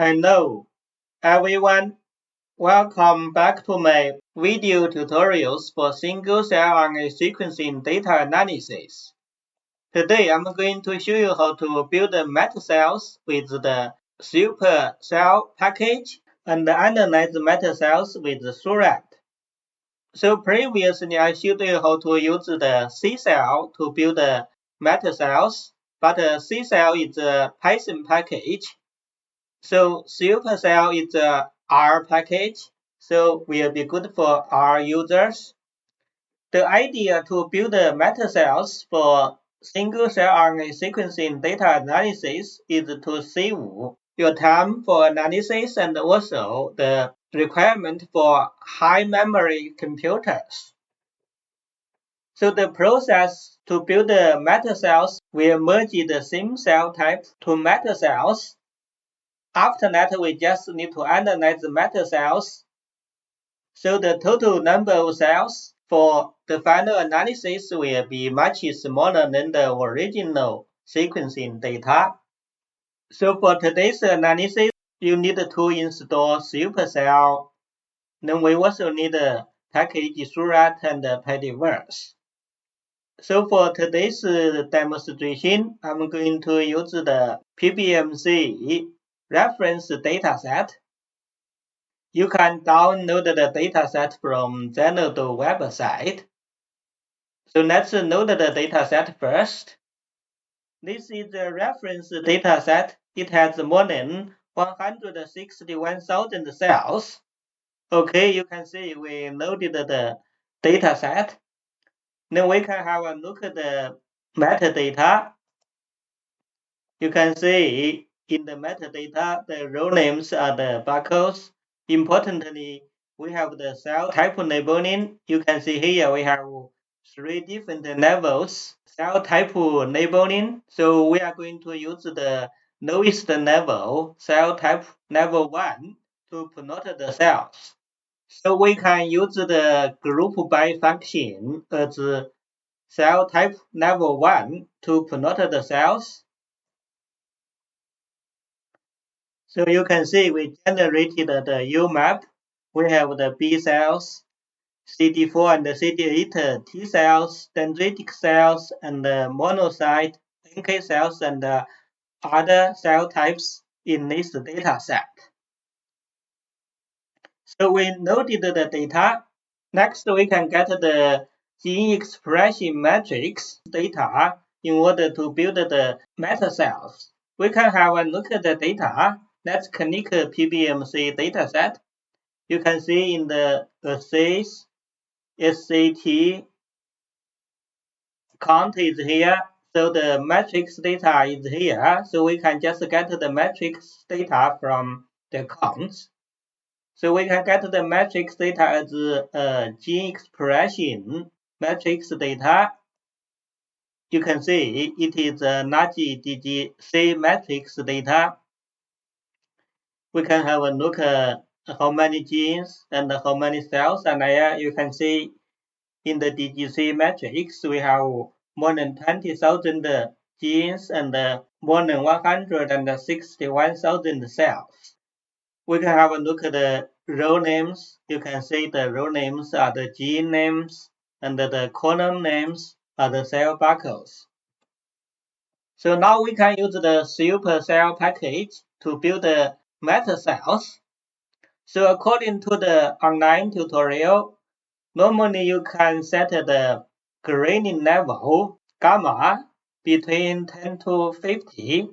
Hello, everyone. Welcome back to my video tutorials for single-cell RNA sequencing data analysis. Today, I'm going to show you how to build metacells with the SuperCell package and analyze metacells with Seurat. So previously, I showed you how to use the C-cell to build metacells, but C-cell is a Python package. So SuperCell is a R package, so will be good for R users. The idea to build metacells for single-cell RNA sequencing data analysis is to save your time for analysis and also the requirement for high memory computers. So the process to build the metacells will merge the same cell type to metacells. After that, we just need to analyze the metacells. So the total number of cells for the final analysis will be much smaller than the original sequencing data. So for today's analysis, you need to install SuperCell. Then we also need a package Seurat and Petiverse. So for today's demonstration, I'm going to use the PBMC reference dataset. You can download the dataset from Zenodo website. So let's load the dataset first. This is the reference dataset. It has more than 161,000 cells. Okay, you can see we loaded the dataset. Then we can have a look at the metadata. You can see in the metadata, the row names are the barcodes. Importantly, we have the cell type labeling. You can see here we have 3 different levels cell type labeling. So we are going to use the lowest level, cell type level 1, to plot the cells. So we can use the group by function as cell type level 1 to plot the cells. So you can see we generated the UMAP. We have the B cells, CD4 and CD8 T cells, dendritic cells, and monocyte, NK cells, and other cell types in this data set. So we loaded the data. Next, we can get the gene expression matrix data in order to build the metacells. We can have a look at the data. Let's click PBMC dataset. You can see in the assays, SAT count is here. So the matrix data is here. So we can just get the matrix data from the counts. So we can get the matrix data as gene expression matrix data. You can see it is a large DGC matrix data. We can have a look at how many genes and how many cells are there. You can see in the DGC matrix, we have more than 20,000 genes and more than 161,000 cells. We can have a look at the row names. You can see the row names are the gene names and the column names are the cell barcodes. So now we can use the SuperCell package to build the metacells. So according to the online tutorial, normally you can set the graining level gamma between 10 to 50.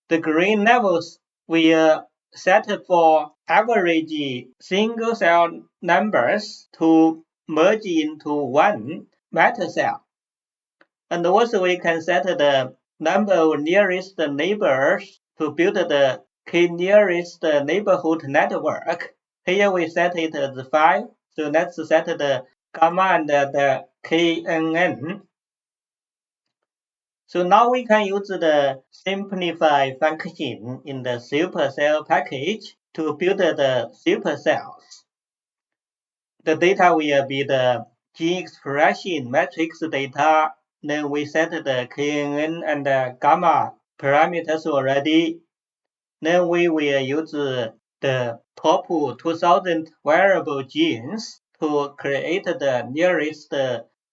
The grain levels will set for average single cell numbers to merge into one metacell. And also we can set the number of nearest neighbors to build the k-nearest neighborhood network. Here we set it as 5. So let's set the gamma and the KNN. So now we can use the simplify function in the SuperCell package to build the supercells. The data will be the gene expression matrix data. Then we set the KNN and the gamma parameters already. Then we will use the top 2000 variable genes to create the nearest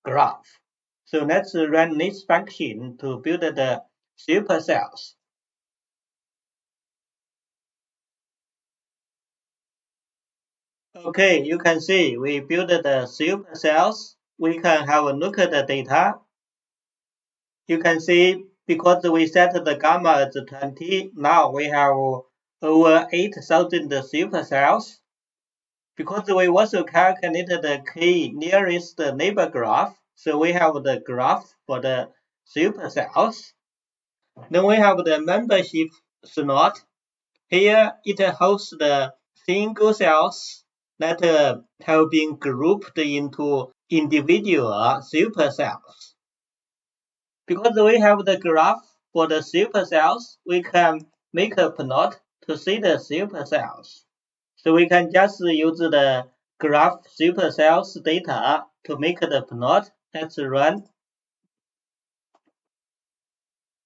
graph. So let's run this function to build the supercells. Okay, you can see we build the supercells. We can have a look at the data. You can see because we set the gamma as 20, now we have over 8,000 supercells. Because we also calculated the k nearest neighbor graph, so we have the graph for the supercells. Then we have the membership slot. Here it hosts the single cells that have been grouped into individual supercells. Because we have the graph for the supercells, we can make a plot to see the supercells. So we can just use the graph supercells data to make the plot. Let's run.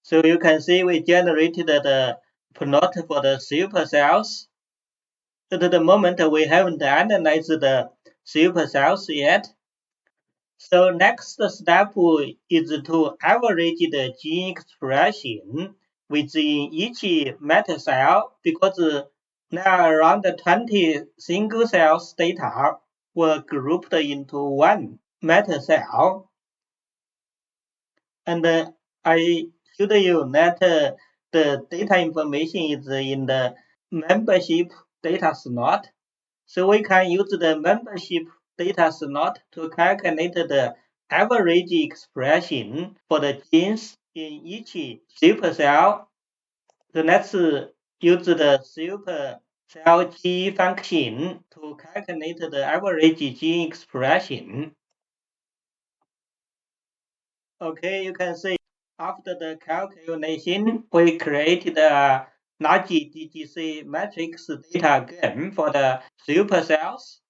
So you can see we generated the plot for the supercells. At the moment, we haven't analyzed the supercells yet. So next step is to average the gene expression within each metacell because there are around 20 single cells data were grouped into one metacell. And I showed you that the data information is in the membership data slot. So we can use the membership data slot to calculate the average expression for the genes in each supercell. So let's use the supercell G function to calculate the average gene expression. Okay, you can see after the calculation, we created a large DGC matrix data again for the supercells.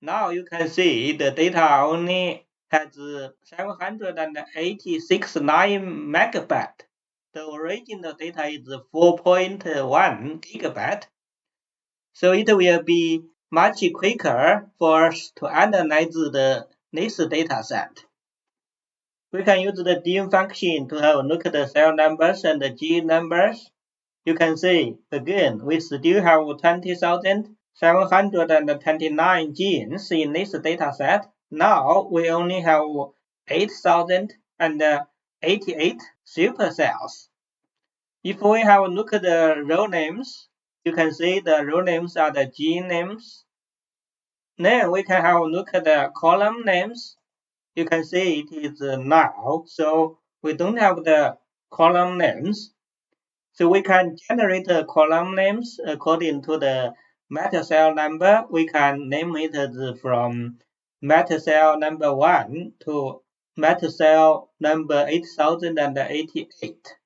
Now you can see the data only has 786.9 megabyte. The original data is 4.1 gigabyte. So it will be much quicker for us to analyze this data set. We can use the dim function to have a look at the cell numbers and the gene numbers. You can see, again, we still have 20,729 genes in this dataset. Now we only have 8,088 supercells. If we have a look at the row names, you can see the row names are the gene names. Then we can have a look at the column names. You can see it is null, so we don't have the column names. So we can generate column names according to the metacell number. We can name it as from metacell number 1 to metacell number 8088.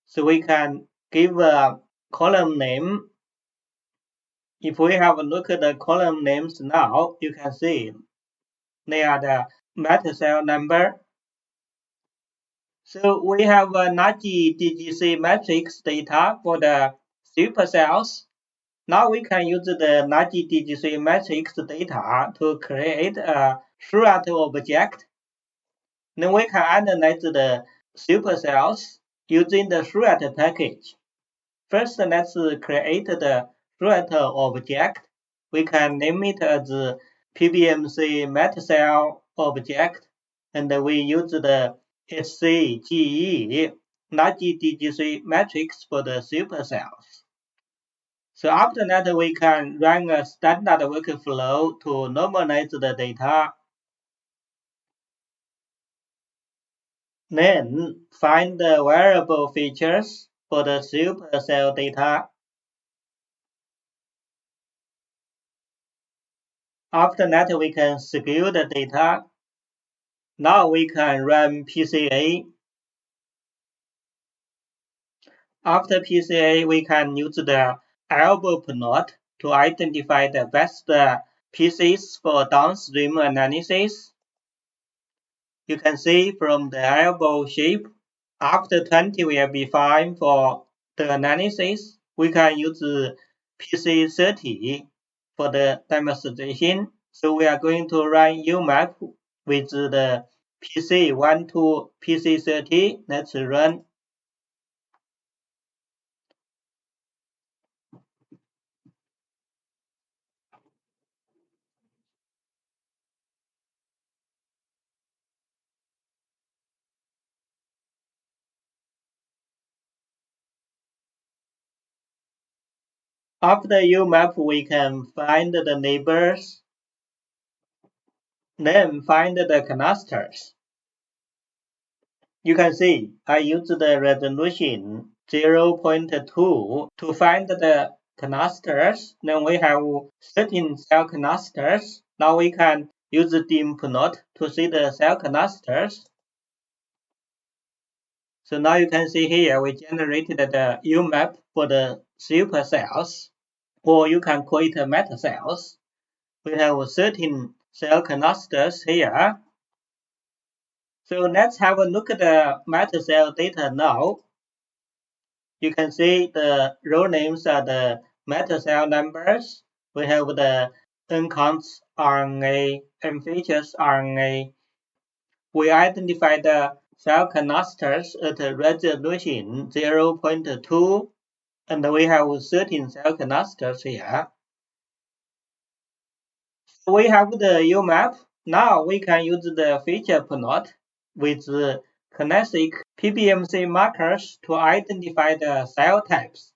So we can give a column name. If we have a look at the column names now, you can see they are the metacell number. So we have a large DGC matrix data for the supercells. Now we can use the large DGC matrix data to create a Seurat object. Then we can analyze the supercells using the Seurat package. First, let's create the Seurat object. We can name it as PBMC metacell object, and we use the SCGE large DGC matrix for the supercells. So after that, we can run a standard workflow to normalize the data. Then find the variable features for the supercell data. After that, we can scale the data. Now we can run PCA. After PCA, we can use the elbow plot to identify the best pieces for downstream analysis. You can see from the elbow shape, after 20 will be fine for the analysis. we can use PC30 for the demonstration. So we are going to run UMap with the PC1 to PC30. Let's run. After UMap, we can find the neighbors, then find the clusters. You can see I used the resolution 0.2 to find the clusters. Then we have 13 cell clusters. Now we can use the dim plot to see the cell clusters. So now you can see here we generated the UMap for the supercells, or you can call it metacells. We have 13 cell clusters here. So let's have a look at the metacell data now. You can see the row names are the metacell numbers. We have the uncounts RNA and features RNA. We identify the cell clusters at resolution 0.2, and we have 13 cell clusters here. So we have the UMap. Now we can use the feature plot with classic PBMC markers to identify the cell types.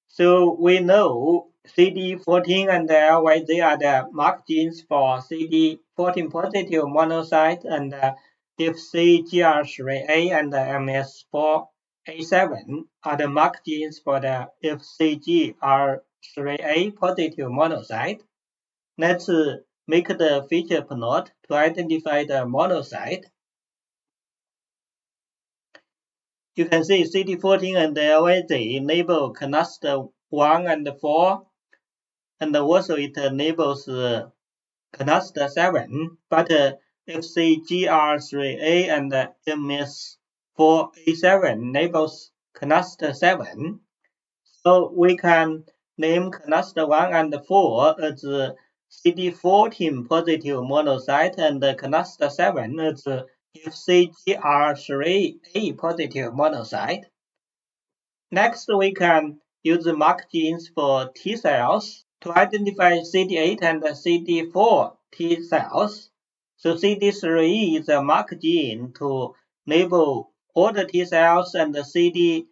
So we know CD14 and LYZ are the marked genes for CD14 positive monocyte, and FCGR3A and MS4A7 are the marked genes for the FCGR3A positive monocyte. Let's make the feature plot to identify the monocyte. You can see CD14 and LYZ enable cluster 1 and 4, and also it enables cluster 7, but FCGR3A and MS4A7 enables cluster 7. So we can name cluster 1 and 4 as CD14 positive monocyte and cluster 7 as FCGR3A positive monocyte. Next, we can use the mark genes for T cells to identify CD8 and CD4 T cells. So CD3 is a mark gene to label all the T cells, and the CD8A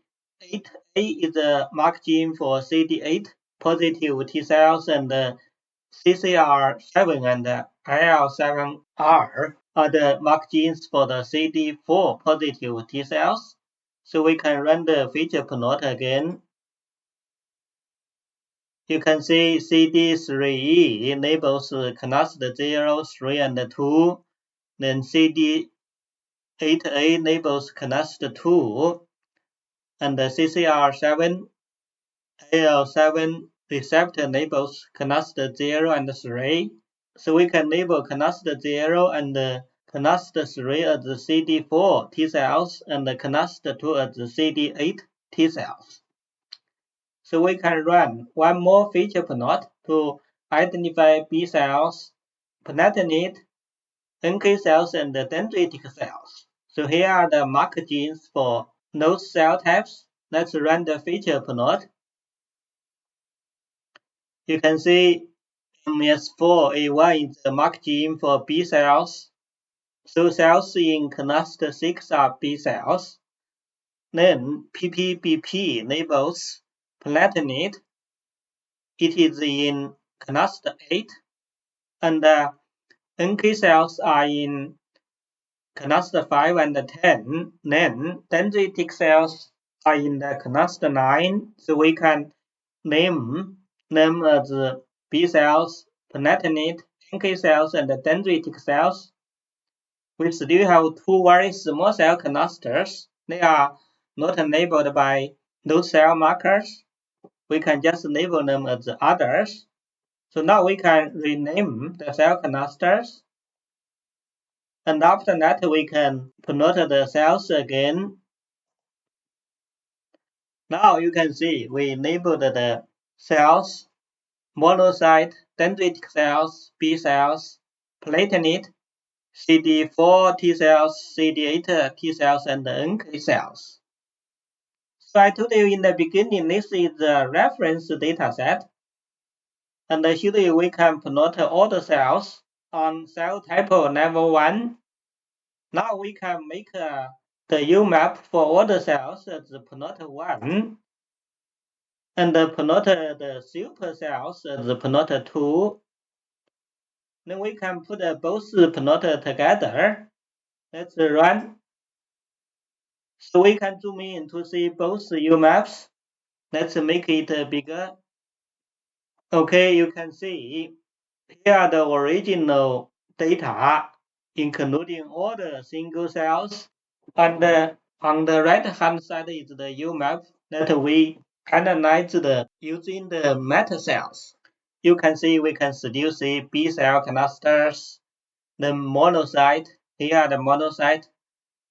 is a mark gene for CD8 positive T cells, and the CCR7 and IL7R are the mark genes for the CD4 positive T cells. So we can run the feature plot again. You can see CD3 enables cluster 0, 3, and 2. Then CD8A enables cluster 2. And the CCR7, AL7 receptor enables cluster 0 and 3. So we can label cluster 0 and cluster 3 as the CD4 T cells, and the cluster 2 as the CD8 T cells. So we can run one more feature plot to identify B cells, platelet, NK cells, and dendritic cells. So here are the marker genes for those cell types. Let's run the feature plot. You can see MS4A1 is the mark gene for B cells. So cells in cluster 6 are B cells. Then PPBP labels platelet. It is in cluster 8, and NK cells are in cluster 5 and 10. Then dendritic cells are in the cluster 9, so we can name them as B cells, platelet, NK cells, and dendritic cells. We still have two very small cell clusters. They are not labeled by those cell markers. We can just label them as others. So now we can rename the cell clusters. And after that, we can plot the cells again. Now you can see we labeled the cells, monocyte, dendritic cells, B cells, platelet, CD4 T cells, CD8 T cells, and NK cells. So I told you in the beginning, this is the reference data set. And here we can plot all the cells on cell type level 1. Now we can make the UMAP for all the cells as plot 1. And plot the supercells as plot 2. Then we can put both plot together. Let's run. So we can zoom in to see both UMAPs. Let's make it bigger. Okay, you can see here are the original data, including all the single cells. And on the right-hand side is the UMAP that we analyzed using the Metacells. You can see we can still see B cell clusters, the monocyte. Here are the monocyte.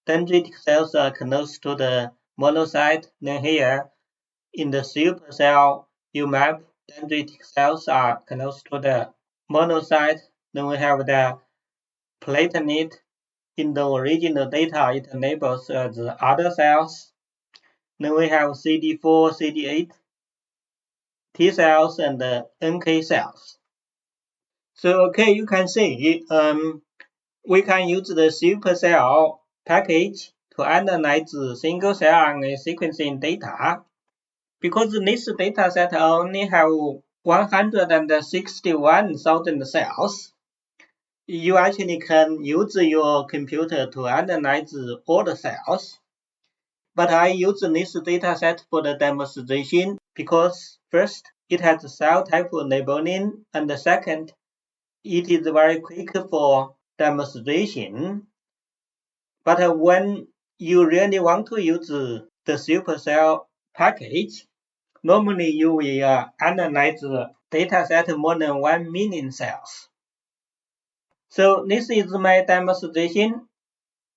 Dendritic cells are close to the monocyte. Then here in the SuperCell UMAP, dendritic cells are close to the monocyte. Then we have the platelet. In the original data, it labels as other cells. Then we have CD4, CD8 T cells and NK cells. So okay, you can see we can use the SuperCell package to analyze single cell RNA sequencing data. Because this data set only have 161,000 cells, you actually can use your computer to analyze all the cells. But I use this dataset for the demonstration because first, it has cell type labeling, and second, it is very quick for demonstration. But when you really want to use the SuperCell package, normally you will analyze the dataset more than 1 million cells. So this is my demonstration.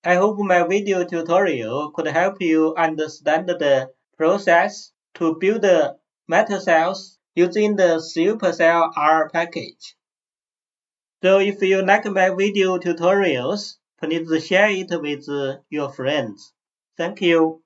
I hope my video tutorial could help you understand the process to build the metacells using the SuperCell R package. So if you like my video tutorials, please share it with your friends. Thank you.